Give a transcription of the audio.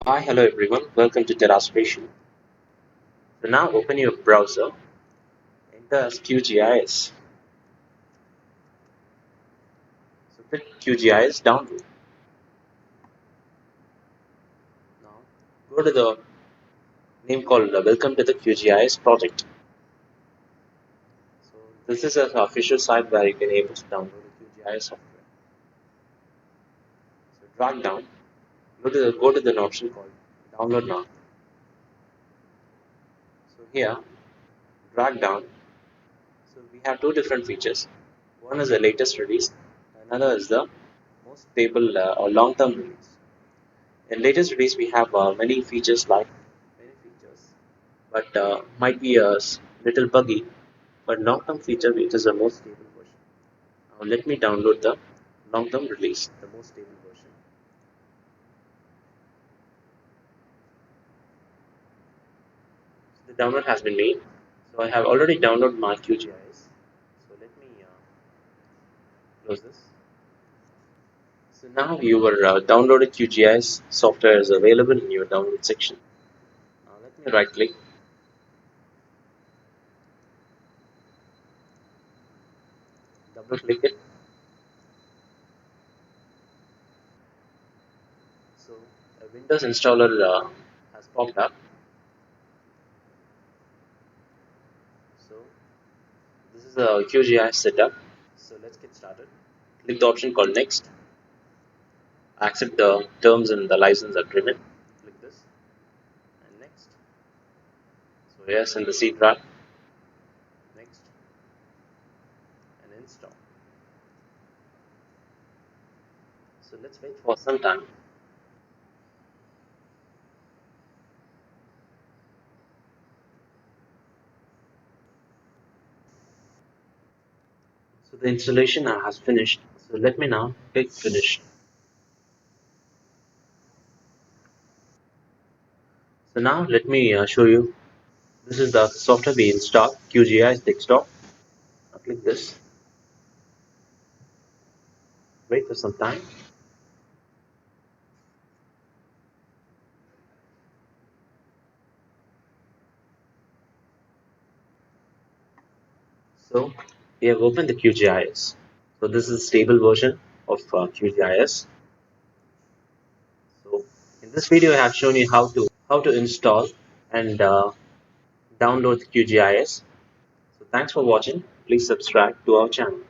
Hi, hello everyone. Welcome to TerraSpatial. So now open your browser, enter QGIS. So click QGIS download. Now go to the name called Welcome to the QGIS project. So this is an official site where you can able to download the QGIS software. So drag down, go to the option called Download Now. So here drag down. So we have two different features. One is the latest release, another is the most stable or long-term release. In latest release, we have many features, but might be little buggy. But long-term feature, which is the most stable version. Now let me download the long-term release, the most stable version. So the download has been made. So I have already downloaded my QGIS. So let me close this. So now your downloaded QGIS software is available in your download section. Now let me right click, double click it. So a Windows installer has popped up. So this is a QGIS setup. So let's get started. Click the option called next. Accept the terms and the license agreement. Click this and next. So yes, in the C drive. Next and install. So let's wait for some time. So the installation has finished. So let me now click finish. So now let me show you. This is the software we installed, QGIS desktop. Now click this. Wait for some time. So we have opened the QGIS. So this is a stable version of QGIS. So in this video, I have shown you how to install and download QGIS. So thanks for watching. Please subscribe to our channel.